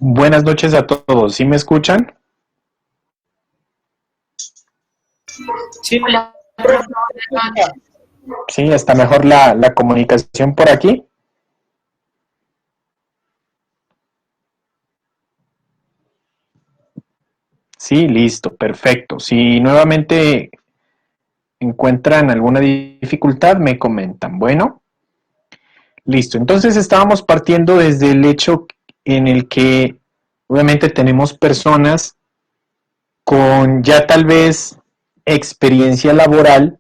Buenas noches a todos. ¿Sí me escuchan? Sí, Hola, profe, profesor, ¿me escucha? Sí, está mejor la comunicación por aquí. Sí, listo, perfecto. Si nuevamente encuentran alguna dificultad, me comentan. Bueno, listo. Entonces estábamos partiendo desde el hecho en el que obviamente tenemos personas con ya tal vez experiencia laboral,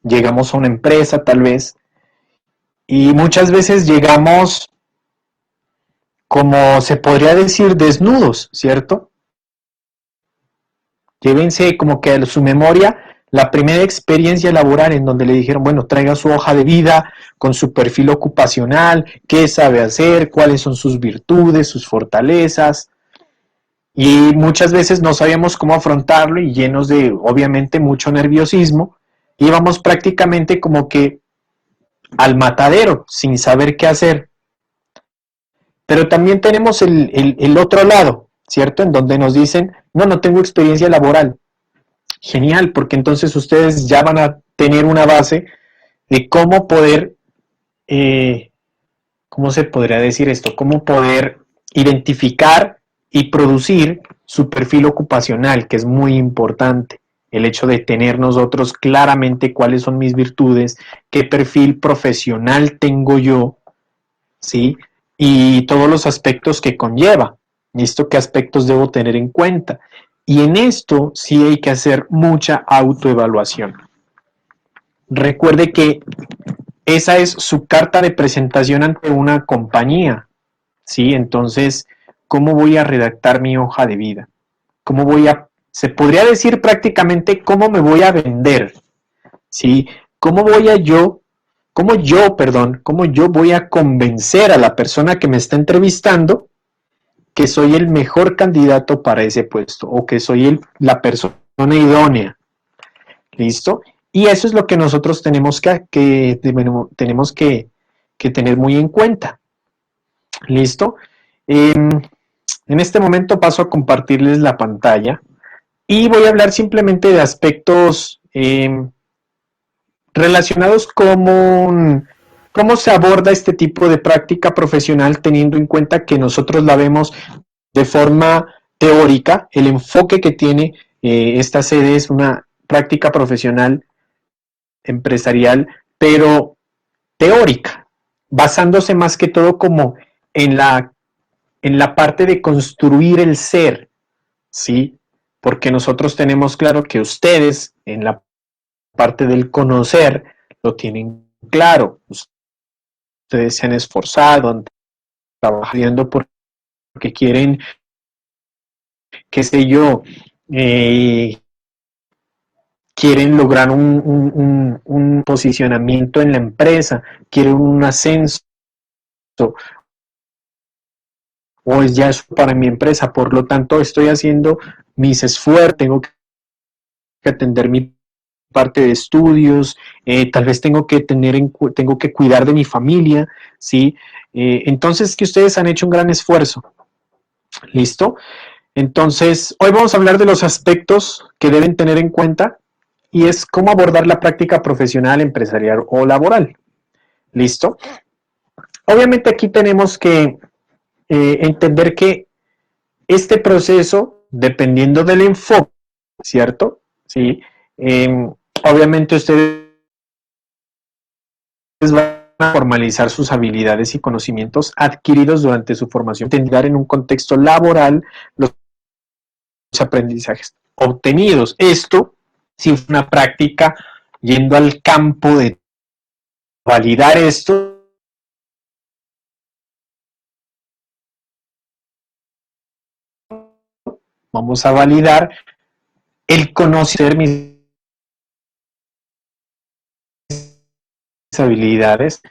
llegamos a una empresa tal vez, y muchas veces llegamos como se podría decir desnudos, ¿cierto? Llévense como que a su memoria la primera experiencia laboral en donde le dijeron, bueno, traiga su hoja de vida con su perfil ocupacional, qué sabe hacer, cuáles son sus virtudes, sus fortalezas. Y muchas veces no sabíamos cómo afrontarlo y llenos de, obviamente, mucho nerviosismo, íbamos prácticamente como que al matadero, sin saber qué hacer. Pero también tenemos el otro lado, ¿cierto? En donde nos dicen, no, no tengo experiencia laboral. Genial, porque entonces ustedes ya van a tener una base de cómo poder, ¿cómo se podría decir esto? Cómo poder identificar y producir su perfil ocupacional, que es muy importante. El hecho de tener nosotros claramente cuáles son mis virtudes, qué perfil profesional tengo yo, ¿sí? Y todos los aspectos que conlleva. ¿Listo? ¿Qué aspectos debo tener en cuenta? Y en esto sí hay que hacer mucha autoevaluación. Recuerde que esa es su carta de presentación ante una compañía, ¿sí? Entonces, ¿cómo voy a redactar mi hoja de vida? ¿Cómo voy a, se podría decir prácticamente cómo me voy a vender, ¿sí? ¿Cómo voy a yo, cómo yo voy a convencer a la persona que me está entrevistando que soy el mejor candidato para ese puesto o que soy la persona idónea? ¿Listo? Y eso es lo que nosotros tenemos que tener muy en cuenta. ¿Listo? En este momento paso a compartirles la pantalla y voy a hablar simplemente de aspectos relacionados con cómo se aborda este tipo de práctica profesional teniendo en cuenta que nosotros la vemos de forma teórica. El enfoque que tiene esta sede es una práctica profesional empresarial, pero teórica, basándose más que todo como en en la parte de construir el ser, ¿sí? Porque nosotros tenemos claro que ustedes en la parte del conocer lo tienen claro. Ustedes se han esforzado, han trabajando porque quieren, qué sé yo, eh, quieren lograr un posicionamiento en la empresa, quieren un ascenso, o es ya eso para mi empresa, por lo tanto estoy haciendo mis esfuerzos, tengo que atender mi parte de estudios, tal vez tengo que cuidar de mi familia, ¿sí? Entonces que ustedes han hecho un gran esfuerzo, ¿listo? Entonces, hoy vamos a hablar de los aspectos que deben tener en cuenta y es cómo abordar la práctica profesional, empresarial o laboral, ¿listo? Obviamente aquí tenemos que entender que este proceso, dependiendo del enfoque, ¿cierto? Sí. Obviamente ustedes van a formalizar sus habilidades y conocimientos adquiridos durante su formación, entender en un contexto laboral los aprendizajes obtenidos. Esto, si fue una práctica yendo al campo de validar esto, vamos a validar el conocer mis habilidades,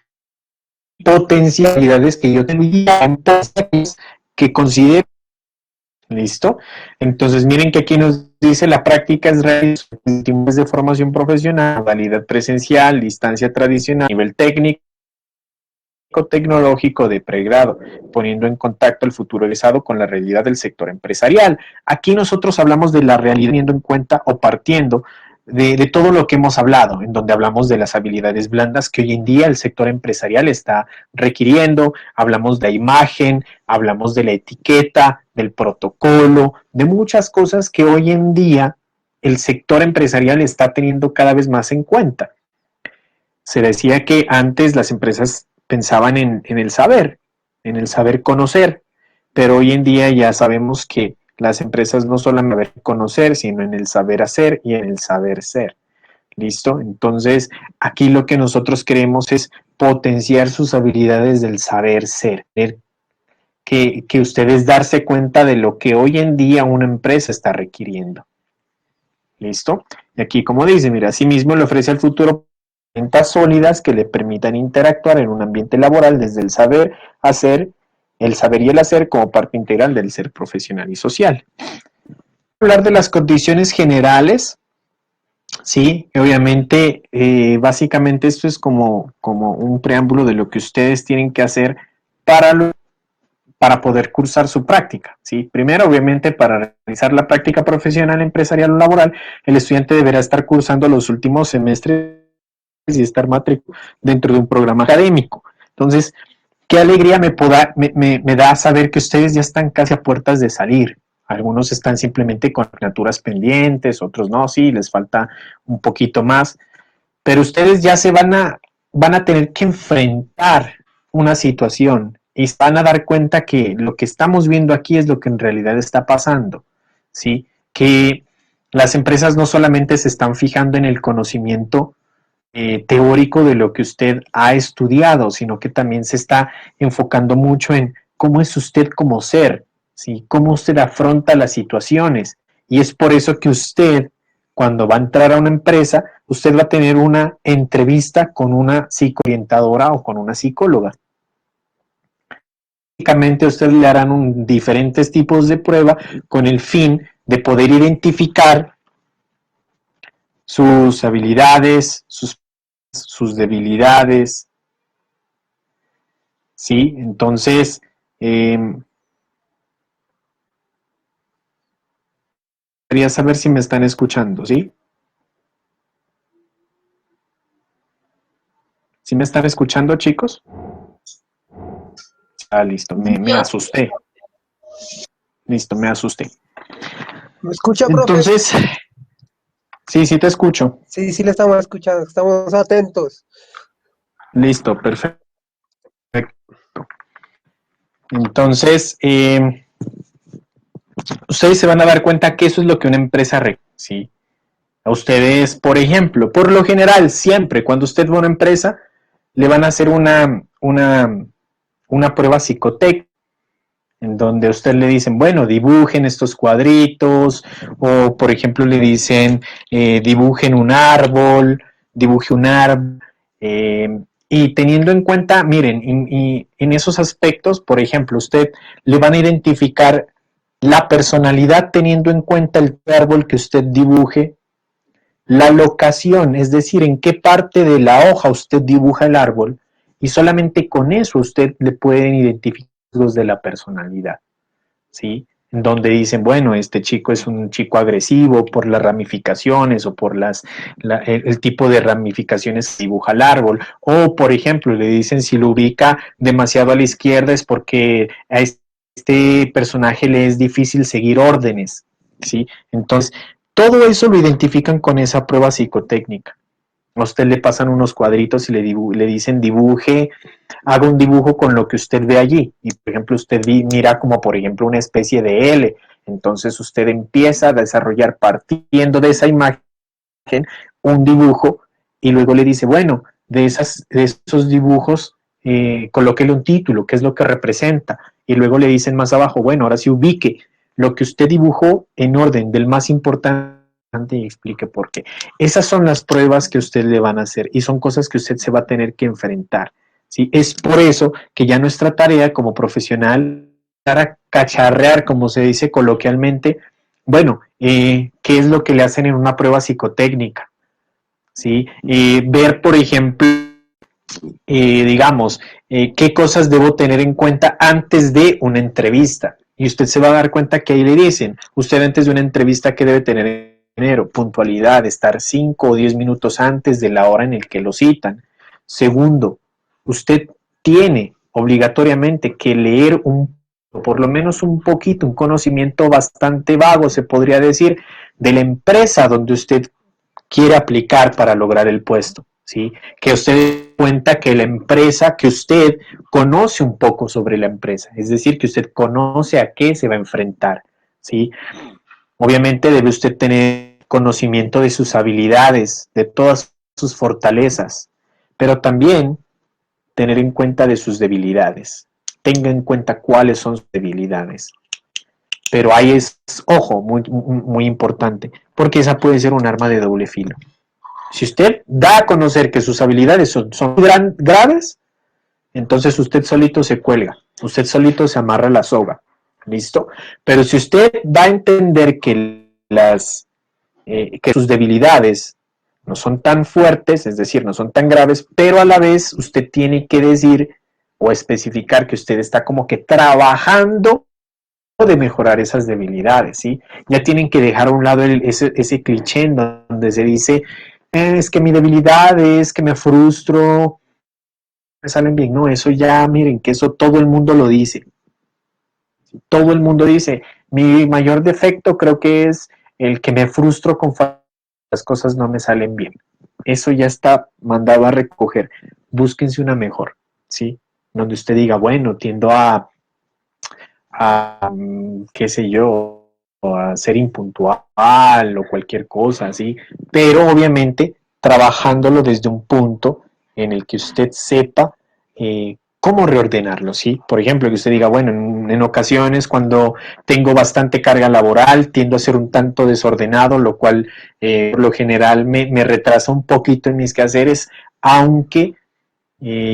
potencialidades que yo tenía, que considero. ¿Listo? Entonces, miren que aquí nos dice la práctica es de formación profesional, modalidad presencial, distancia tradicional, nivel técnico, tecnológico de pregrado, poniendo en contacto el futuro egresado con la realidad del sector empresarial. Aquí nosotros hablamos de la realidad teniendo en cuenta o partiendo de todo lo que hemos hablado, en donde hablamos de las habilidades blandas que hoy en día el sector empresarial está requiriendo, hablamos de la imagen, hablamos de la etiqueta, del protocolo, de muchas cosas que hoy en día el sector empresarial está teniendo cada vez más en cuenta. Se decía que antes las empresas pensaban en el saber conocer, pero hoy en día ya sabemos que las empresas no solamente saben conocer, sino en el saber hacer y en el saber ser. ¿Listo? Entonces, aquí lo que nosotros queremos es potenciar sus habilidades del saber ser, que ustedes darse cuenta de lo que hoy en día una empresa está requiriendo. ¿Listo? Y aquí, como dice, mira, asimismo le ofrece al futuro herramientas sólidas que le permitan interactuar en un ambiente laboral desde el saber hacer, el saber y el hacer como parte integral del ser profesional y social. Hablar de las condiciones generales, sí, obviamente, básicamente esto es como un preámbulo de lo que ustedes tienen que hacer para poder cursar su práctica, ¿sí? Primero, obviamente, para realizar la práctica profesional, empresarial o laboral, el estudiante deberá estar cursando los últimos semestres y estar matriculado dentro de un programa académico. Entonces, qué alegría me da saber que ustedes ya están casi a puertas de salir. Algunos están simplemente con asignaturas pendientes, otros no, sí, les falta un poquito más, pero ustedes ya van a tener que enfrentar una situación y se van a dar cuenta que lo que estamos viendo aquí es lo que en realidad está pasando, ¿sí? Que las empresas no solamente se están fijando en el conocimiento teórico de lo que usted ha estudiado, sino que también se está enfocando mucho en cómo es usted como ser, ¿sí? Cómo usted afronta las situaciones. Y es por eso que usted, cuando va a entrar a una empresa, usted va a tener una entrevista con una psicoorientadora o con una psicóloga. Básicamente, a usted le harán diferentes tipos de prueba con el fin de poder identificar sus habilidades, sus debilidades, ¿sí? Entonces, quería saber si me están escuchando, ¿sí? ¿Sí me están escuchando, chicos? Ah, listo, me asusté. Listo, me asusté. ¿Me escucha, profe? Entonces, sí te escucho. Sí, le estamos escuchando, estamos atentos. Listo, perfecto. Entonces, ustedes se van a dar cuenta que eso es lo que una empresa requiere, ¿sí? A ustedes, por ejemplo, por lo general, siempre cuando usted va a una empresa, le van a hacer una prueba psicotécnica, en donde a usted le dicen, bueno, dibujen estos cuadritos, o por ejemplo le dicen, dibujen un árbol, dibuje un árbol, y teniendo en cuenta, miren, y en esos aspectos, por ejemplo, usted le van a identificar la personalidad teniendo en cuenta el árbol que usted dibuje, la locación, es decir, en qué parte de la hoja usted dibuja el árbol, y solamente con eso usted le pueden identificar los de la personalidad, ¿sí? En donde dicen, bueno, este chico es un chico agresivo por las ramificaciones o por el tipo de ramificaciones que dibuja el árbol, o por ejemplo, le dicen si lo ubica demasiado a la izquierda es porque a este personaje le es difícil seguir órdenes, ¿sí? Entonces, todo eso lo identifican con esa prueba psicotécnica. A usted le pasan unos cuadritos y le dicen dibuje, haga un dibujo con lo que usted ve allí. Y por ejemplo, usted mira como por ejemplo una especie de L. Entonces usted empieza a desarrollar partiendo de esa imagen un dibujo y luego le dice, bueno, de esos dibujos colóquele un título, qué es lo que representa. Y luego le dicen más abajo, bueno, ahora sí ubique lo que usted dibujó en orden del más importante y explique por qué. Esas son las pruebas que usted le van a hacer y son cosas que usted se va a tener que enfrentar, ¿sí? Es por eso que ya nuestra tarea como profesional es a cacharrear, como se dice coloquialmente, bueno, ¿qué es lo que le hacen en una prueba psicotécnica? ¿Sí? Ver, por ejemplo, digamos, qué cosas debo tener en cuenta antes de una entrevista. Y usted se va a dar cuenta que ahí le dicen, usted antes de una entrevista, ¿qué debe tener? Primero, puntualidad, estar 5 o 10 minutos antes de la hora en el que lo citan. Segundo, usted tiene obligatoriamente que leer por lo menos un poquito, un conocimiento bastante vago, se podría decir, de la empresa donde usted quiere aplicar para lograr el puesto, ¿sí? Que usted dé cuenta que la empresa, que usted conoce un poco sobre la empresa, es decir, que usted conoce a qué se va a enfrentar, ¿sí? Obviamente debe usted tener conocimiento de sus habilidades, de todas sus fortalezas, pero también tener en cuenta de sus debilidades. Tenga en cuenta cuáles son sus debilidades. Pero ahí es, ojo, muy importante, porque esa puede ser un arma de doble filo. Si usted da a conocer que sus habilidades son graves, entonces usted solito se cuelga, usted solito se amarra la soga, ¿listo? Pero si usted da a entender que sus debilidades no son tan fuertes, es decir, no son tan graves, pero a la vez usted tiene que decir o especificar que usted está como que trabajando de mejorar esas debilidades, ¿sí? Ya tienen que dejar a un lado ese cliché en donde se dice, es que mi debilidad es que me frustro, me salen bien. No, eso ya, miren, que eso todo el mundo lo dice. Todo el mundo dice, mi mayor defecto creo que es el que me frustro con las cosas no me salen bien. Eso ya está mandado a recoger. Búsquense una mejor, ¿sí? Donde usted diga, bueno, tiendo a qué sé yo, a ser impuntual o cualquier cosa así, pero obviamente trabajándolo desde un punto en el que usted sepa cómo reordenarlo, ¿sí? Por ejemplo, que usted diga, bueno, en ocasiones cuando tengo bastante carga laboral, tiendo a ser un tanto desordenado, lo cual por lo general me retrasa un poquito en mis quehaceres, aunque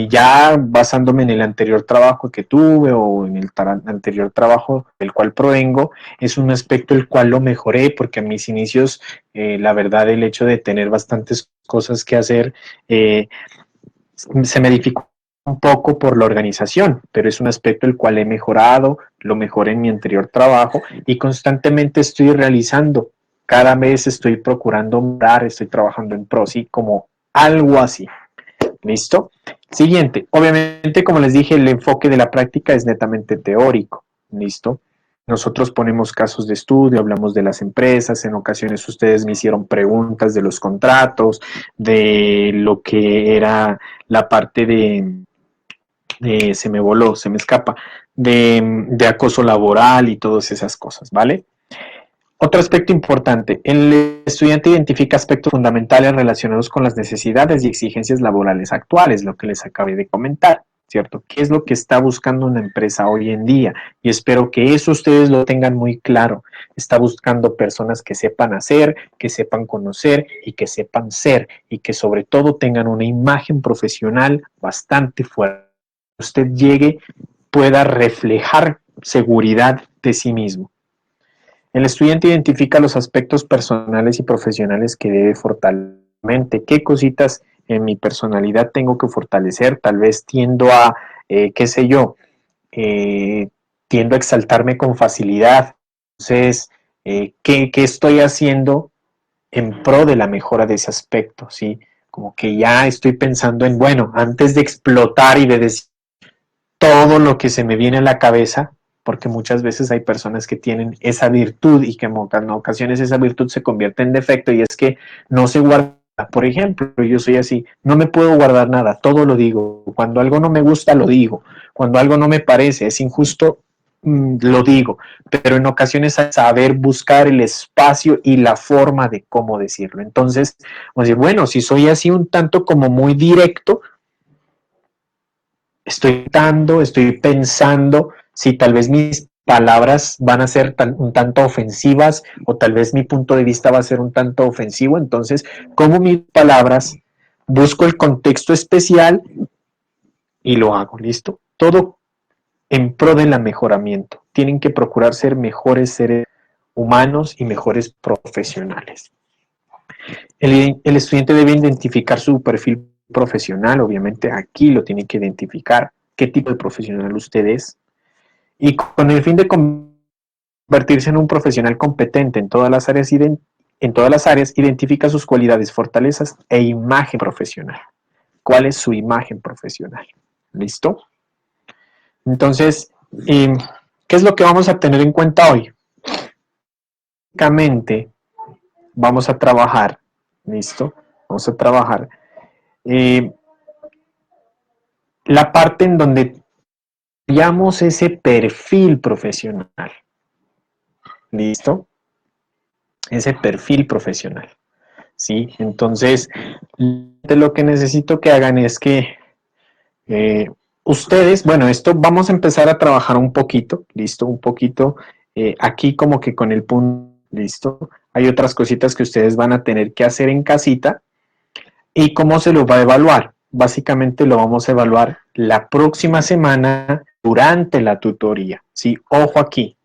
ya basándome en el anterior trabajo que tuve o en el anterior trabajo del cual provengo, es un aspecto el cual lo mejoré porque a mis inicios, la verdad, el hecho de tener bastantes cosas que hacer se me dificultó un poco por la organización, pero es un aspecto el cual he mejorado, lo mejoré en mi anterior trabajo y constantemente estoy realizando. Cada vez estoy procurando mejorar, estoy trabajando en pro, sí, como algo así. ¿Listo? Siguiente, obviamente, como les dije, el enfoque de la práctica es netamente teórico. ¿Listo? Nosotros ponemos casos de estudio, hablamos de las empresas, en ocasiones ustedes me hicieron preguntas de los contratos, de lo que era la parte se me voló, se me escapa, de acoso laboral y todas esas cosas, ¿vale? Otro aspecto importante, el estudiante identifica aspectos fundamentales relacionados con las necesidades y exigencias laborales actuales, lo que les acabé de comentar, ¿cierto? ¿Qué es lo que está buscando una empresa hoy en día? Y espero que eso ustedes lo tengan muy claro. Está buscando personas que sepan hacer, que sepan conocer y que sepan ser y que sobre todo tengan una imagen profesional bastante fuerte. Usted llegue, pueda reflejar seguridad de sí mismo. El estudiante identifica los aspectos personales y profesionales que debe fortalecer. ¿Qué cositas en mi personalidad tengo que fortalecer? Tal vez tiendo a, qué sé yo, eh, tiendo a exaltarme con facilidad. Entonces, ¿qué estoy haciendo en pro de la mejora de ese aspecto? ¿Sí? Como que ya estoy pensando en, bueno, antes de explotar y de decir todo lo que se me viene a la cabeza, porque muchas veces hay personas que tienen esa virtud y que en ocasiones esa virtud se convierte en defecto y es que no se guarda. Por ejemplo, yo soy así, no me puedo guardar nada, todo lo digo. Cuando algo no me gusta, lo digo. Cuando algo no me parece, es injusto, lo digo. Pero en ocasiones saber buscar el espacio y la forma de cómo decirlo. Entonces, bueno, si soy así un tanto como muy directo, estoy pensando si tal vez mis palabras van a ser un tanto ofensivas o tal vez mi punto de vista va a ser un tanto ofensivo. Entonces, como mis palabras, busco el contexto especial y lo hago, ¿listo? Todo en pro del mejoramiento. Tienen que procurar ser mejores seres humanos y mejores profesionales. El estudiante debe identificar su perfil profesional, obviamente aquí lo tiene que identificar, qué tipo de profesional usted es, y con el fin de convertirse en un profesional competente en todas las áreas, identifica sus cualidades, fortalezas e imagen profesional. ¿Cuál es su imagen profesional? ¿Listo? Entonces, ¿qué es lo que vamos a tener en cuenta hoy? Básicamente, vamos a trabajar, ¿listo? Vamos a trabajar la parte en donde veamos ese perfil profesional, ¿listo? Ese perfil profesional, ¿sí? Entonces, lo que necesito que hagan es que ustedes, bueno, esto vamos a empezar a trabajar un poquito, ¿listo? Un poquito aquí como que con el punto, ¿listo? Hay otras cositas que ustedes van a tener que hacer en casita. ¿Y cómo se lo va a evaluar? Básicamente lo vamos a evaluar la próxima semana durante la tutoría, ¿sí? Ojo aquí.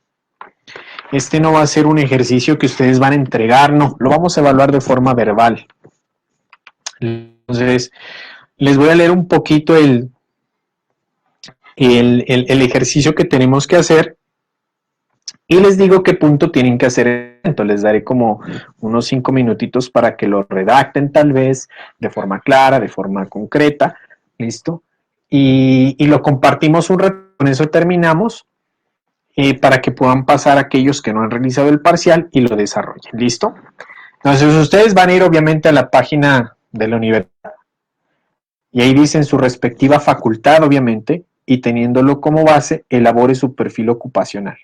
Este no va a ser un ejercicio que ustedes van a entregar, no, lo vamos a evaluar de forma verbal. Entonces, les voy a leer un poquito el ejercicio que tenemos que hacer y les digo qué punto tienen que hacer. Entonces, les daré como unos 5 minutitos para que lo redacten tal vez de forma clara, de forma concreta, ¿listo? Y lo compartimos un rato, con eso terminamos, para que puedan pasar aquellos que no han realizado el parcial y lo desarrollen, ¿listo? Entonces, ustedes van a ir obviamente a la página de la universidad y ahí dicen su respectiva facultad, obviamente, y teniéndolo como base, elabore su perfil ocupacional.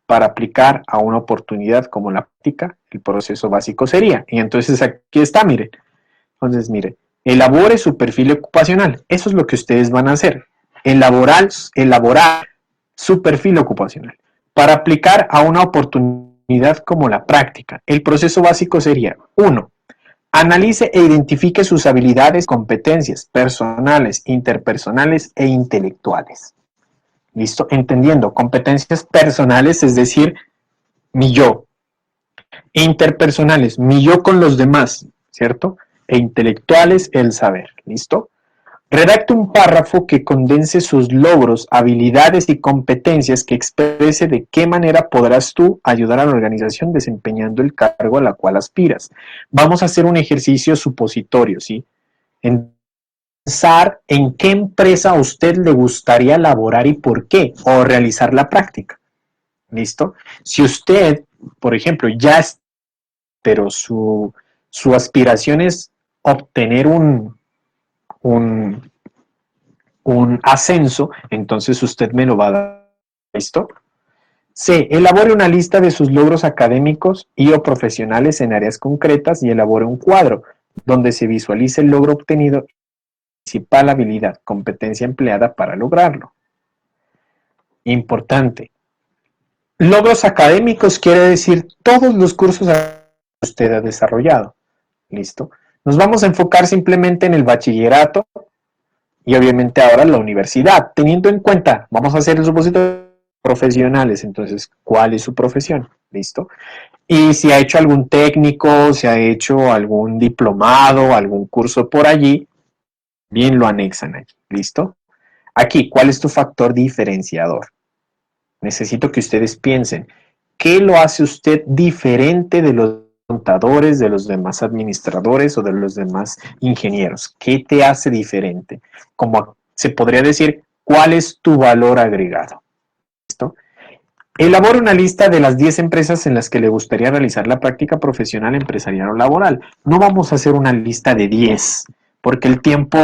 Para aplicar a una oportunidad como la práctica, el proceso básico sería. Y entonces aquí está, miren. Entonces, miren, elabore su perfil ocupacional. Eso es lo que ustedes van a hacer. Elaborar su perfil ocupacional. Para aplicar a una oportunidad como la práctica, el proceso básico sería: 1. Analice e identifique sus habilidades, competencias personales, interpersonales e intelectuales. ¿Listo? Entendiendo, competencias personales, es decir, mi yo. Interpersonales, mi yo con los demás, ¿cierto? E intelectuales, el saber. ¿Listo? Redacte un párrafo que condense sus logros, habilidades y competencias, que exprese de qué manera podrás tú ayudar a la organización desempeñando el cargo a la cual aspiras. Vamos a hacer un ejercicio supositorio, ¿sí? Pensar en qué empresa a usted le gustaría laborar y por qué, o realizar la práctica. ¿Listo? Si usted, por ejemplo, ya está, pero su aspiración es obtener un ascenso, entonces usted me lo va a dar. ¿Listo? C. Elabore una lista de sus logros académicos y o profesionales en áreas concretas y elabore un cuadro donde se visualice el logro obtenido, principal habilidad, competencia empleada para lograrlo. Importante. Logros académicos quiere decir todos los cursos que usted ha desarrollado. ¿Listo? Nos vamos a enfocar simplemente en el bachillerato y obviamente ahora la universidad, teniendo en cuenta, vamos a hacer el supositorio profesionales, entonces, ¿cuál es su profesión? ¿Listo? Y si ha hecho algún técnico, si ha hecho algún diplomado, algún curso por allí, bien lo anexan allí, ¿listo? Aquí, ¿cuál es tu factor diferenciador? Necesito que ustedes piensen, ¿qué lo hace usted diferente de los contadores, de los demás administradores o de los demás ingenieros? ¿Qué te hace diferente? Como se podría decir, ¿cuál es tu valor agregado? ¿Listo? Elabora una lista de las 10 empresas en las que le gustaría realizar la práctica profesional, empresarial o laboral. No vamos a hacer una lista de 10, porque el tiempo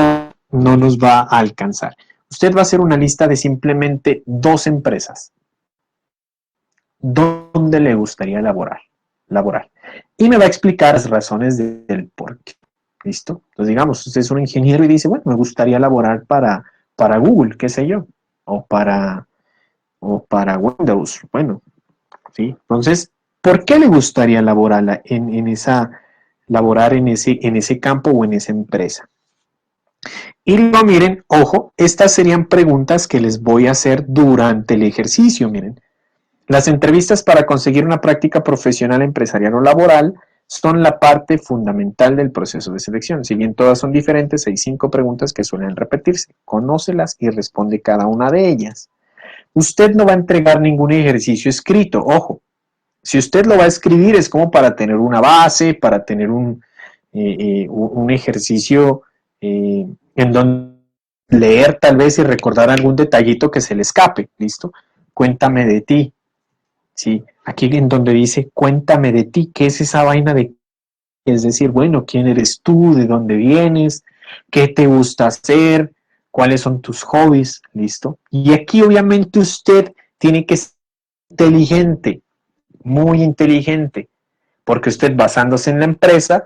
no nos va a alcanzar. Usted va a hacer una lista de simplemente 2 empresas. ¿Dónde le gustaría laborar? Y me va a explicar las razones del por qué. ¿Listo? Entonces, digamos, usted es un ingeniero y dice, bueno, me gustaría laborar para Google, qué sé yo, o para Windows. Bueno, ¿sí? Entonces, ¿por qué le gustaría laborar en ese campo o en esa empresa? Y luego, miren, ojo, estas serían preguntas que les voy a hacer durante el ejercicio, miren. Las entrevistas para conseguir una práctica profesional, empresarial o laboral son la parte fundamental del proceso de selección. Si bien todas son diferentes, hay 5 preguntas que suelen repetirse. Conócelas y responde cada una de ellas. Usted no va a entregar ningún ejercicio escrito, ojo. Si usted lo va a escribir es como para tener una base, para tener un ejercicio en donde leer tal vez y recordar algún detallito que se le escape, ¿listo? Cuéntame de ti, ¿sí? Aquí en donde dice cuéntame de ti, ¿qué es esa vaina de? Es decir, bueno, ¿quién eres tú? ¿De dónde vienes? ¿Qué te gusta hacer? ¿Cuáles son tus hobbies? ¿Listo? Y aquí obviamente usted tiene que ser inteligente, muy inteligente, porque usted basándose en la empresa,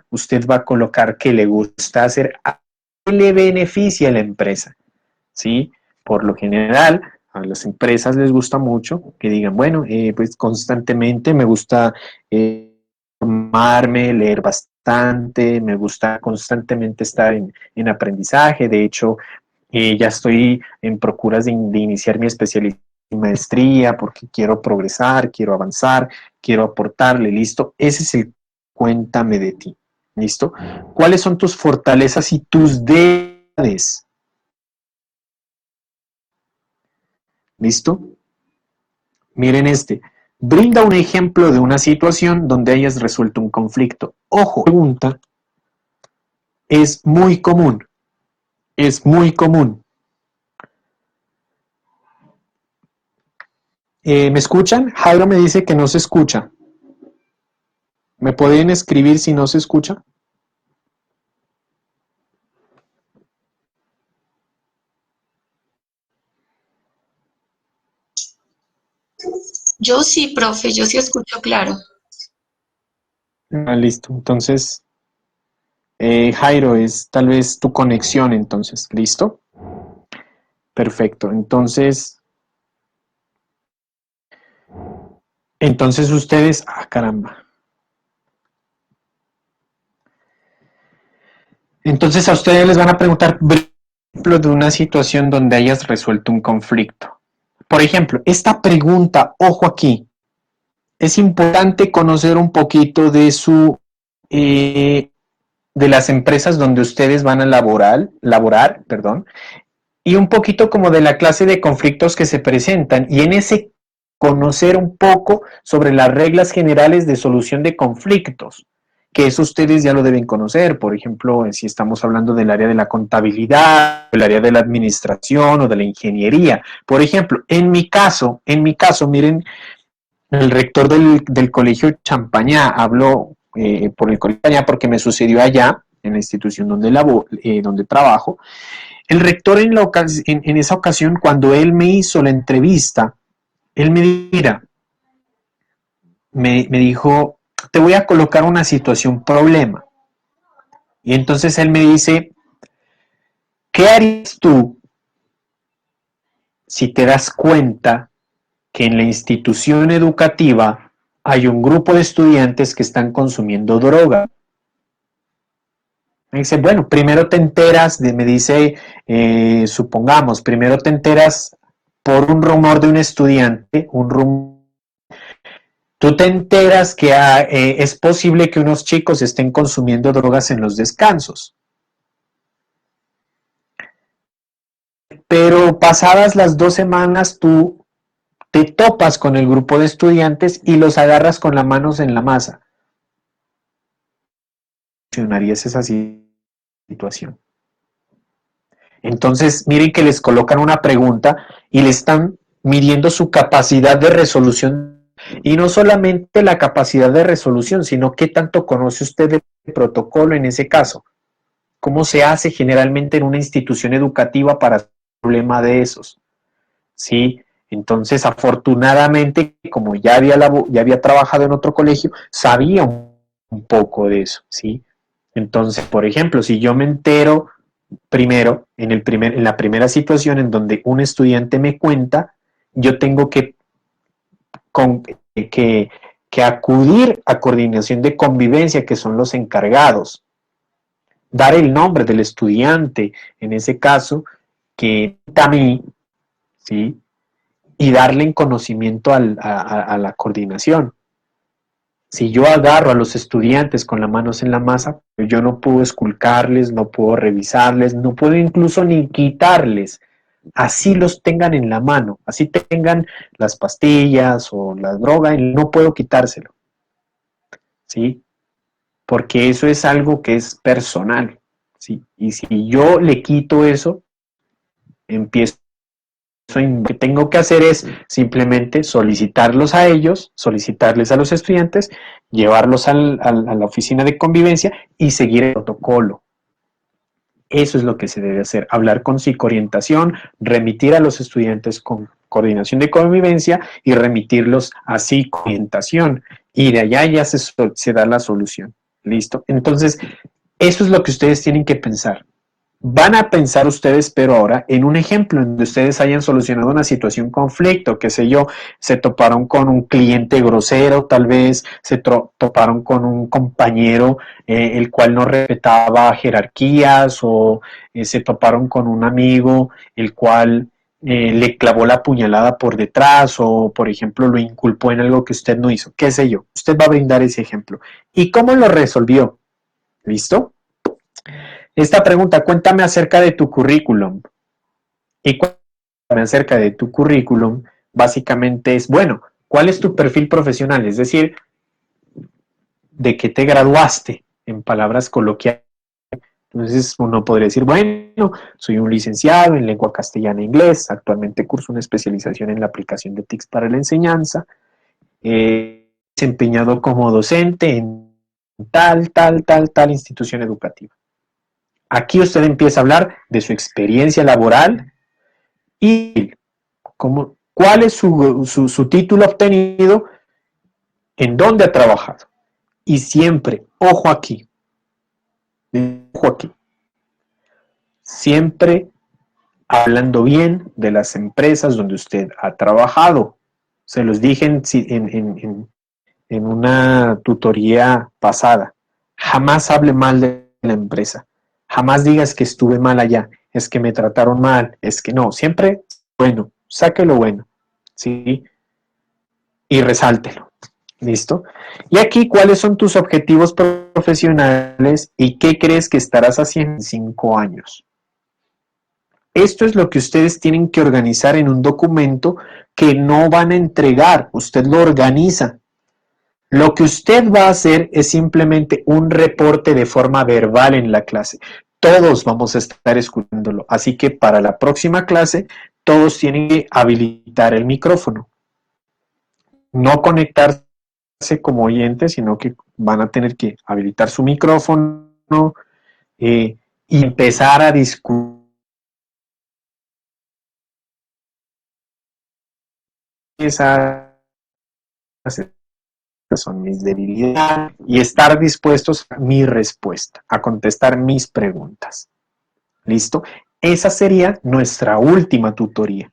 usted va a colocar qué le gusta hacer, a qué le beneficia a la empresa, ¿sí? Por lo general, a las empresas les gusta mucho que digan, bueno, pues constantemente me gusta formarme, leer bastante, me gusta constantemente estar en aprendizaje, de hecho, ya estoy en procuras de iniciar mi especialización y maestría porque quiero progresar, quiero avanzar, quiero aportarle, listo. Ese es el cuéntame de ti, listo. ¿Cuáles son tus fortalezas y tus debilidades? ¿Listo? Miren este. Brinda un ejemplo de una situación donde hayas resuelto un conflicto. Ojo, pregunta es muy común. Es muy común. ¿Me escuchan? Jairo me dice que no se escucha. ¿Me pueden escribir si no se escucha? Yo sí, profe, yo sí escucho claro. Ah, listo. Entonces, Jairo, es tal vez tu conexión, entonces. ¿Listo? Perfecto. Entonces ustedes, caramba. Entonces a ustedes les van a preguntar, por ejemplo, de una situación donde hayas resuelto un conflicto. Por ejemplo, esta pregunta, ojo aquí, es importante conocer un poquito de las empresas donde ustedes van a laborar, perdón, y un poquito como de la clase de conflictos que se presentan, y en ese conocer un poco sobre las reglas generales de solución de conflictos, que eso ustedes ya lo deben conocer, por ejemplo, si estamos hablando del área de la contabilidad, del área de la administración o de la ingeniería. Por ejemplo, miren, el rector del colegio Champañá habló por el colegio Champañá porque me sucedió allá, en la institución donde trabajo. El rector en esa ocasión, cuando él me hizo la entrevista, él me dijo, te voy a colocar una situación problema. Y entonces él me dice, ¿qué harías tú si te das cuenta que en la institución educativa hay un grupo de estudiantes que están consumiendo droga? Me dice, bueno, primero te enteras, me dice, supongamos, primero te enteras por un rumor de un estudiante, tú te enteras que es posible que unos chicos estén consumiendo drogas en los descansos. Pero pasadas las 2 semanas tú te topas con el grupo de estudiantes y los agarras con las manos en la masa. ¿Funcionarías esa situación? Entonces, miren que les colocan una pregunta y le están midiendo su capacidad de resolución. Y no solamente la capacidad de resolución, sino qué tanto conoce usted del protocolo en ese caso. ¿Cómo se hace generalmente en una institución educativa para un problema de esos? ¿Sí? Entonces, afortunadamente, como ya había trabajado en otro colegio, sabía un poco de eso, ¿sí? Entonces, por ejemplo, si yo me entero primero, en la primera situación en donde un estudiante me cuenta, yo tengo con, que, que acudir a coordinación de convivencia, que son los encargados, dar el nombre del estudiante, en ese caso, que a mí, ¿sí? Y darle en conocimiento a la coordinación. Si yo agarro a los estudiantes con las manos en la masa, yo no puedo esculcarles, no puedo revisarles, no puedo incluso ni quitarles. Así los tengan en la mano, así tengan las pastillas o la droga, no puedo quitárselo, ¿sí? Porque eso es algo que es personal, ¿sí? Y si yo le quito eso, empiezo. Lo que tengo que hacer es simplemente solicitarlos a ellos, solicitarles a los estudiantes, llevarlos a la oficina de convivencia y seguir el protocolo. Eso es lo que se debe hacer, hablar con psicoorientación, remitir a los estudiantes con coordinación de convivencia y remitirlos a psicoorientación. Y de allá ya se da la solución. ¿Listo? Entonces, eso es lo que ustedes tienen que pensar. Van a pensar ustedes, pero ahora, en un ejemplo en donde ustedes hayan solucionado una situación conflicto, qué sé yo, se toparon con un cliente grosero, tal vez se toparon con un compañero el cual no respetaba jerarquías o se toparon con un amigo el cual le clavó la puñalada por detrás o, por ejemplo, lo inculpó en algo que usted no hizo, qué sé yo. Usted va a brindar ese ejemplo. ¿Y cómo lo resolvió? ¿Listo? Esta pregunta, cuéntame acerca de tu currículum. Y cuéntame acerca de tu currículum, básicamente es, bueno, ¿cuál es tu perfil profesional? Es decir, ¿de qué te graduaste? En palabras coloquiales. Entonces uno podría decir, bueno, soy un licenciado en lengua castellana e inglés, actualmente curso una especialización en la aplicación de TICs para la enseñanza, desempeñado como docente en tal institución educativa. Aquí usted empieza a hablar de su experiencia laboral y cuál es su título obtenido, en dónde ha trabajado. Y siempre, ojo aquí, siempre hablando bien de las empresas donde usted ha trabajado. Se los dije en una tutoría pasada. Jamás hable mal de la empresa. Jamás digas que estuve mal allá, es que me trataron mal, es que no. Siempre, bueno, saque lo bueno, ¿sí? Y resáltelo. ¿Listo? Y aquí, ¿cuáles son tus objetivos profesionales y qué crees que estarás haciendo en 5 años? Esto es lo que ustedes tienen que organizar en un documento que no van a entregar. Usted lo organiza. Lo que usted va a hacer es simplemente un reporte de forma verbal en la clase. Todos vamos a estar escuchándolo. Así que para la próxima clase, todos tienen que habilitar el micrófono. No conectarse como oyentes, sino que van a tener que habilitar su micrófono y empezar a discutir esas son mis debilidades y estar dispuestos a mi respuesta, a contestar mis preguntas. ¿Listo? Esa sería nuestra última tutoría.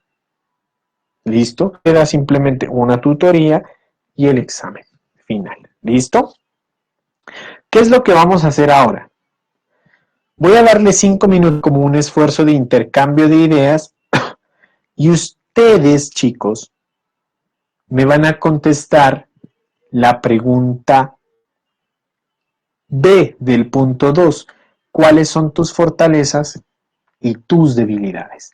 ¿Listo? Queda simplemente una tutoría y el examen final. ¿Listo? ¿Qué es lo que vamos a hacer ahora? Voy a darle 5 minutos como un esfuerzo de intercambio de ideas y ustedes, chicos, me van a contestar la pregunta B del punto 2. ¿Cuáles son tus fortalezas y tus debilidades?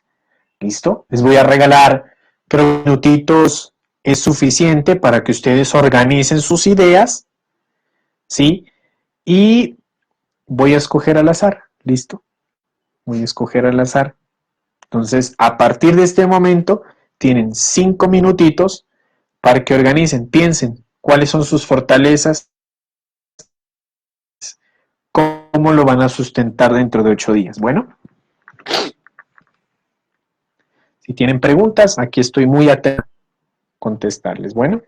¿Listo? Les voy a regalar, creo que minutitos es suficiente para que ustedes organicen sus ideas, ¿sí? Y voy a escoger al azar, ¿listo? Voy a escoger al azar. Entonces, a partir de este momento, tienen 5 minutitos para que organicen, piensen cuáles son sus fortalezas, cómo lo van a sustentar dentro de 8 días. Bueno, si tienen preguntas, aquí estoy muy atento a contestarles. Bueno.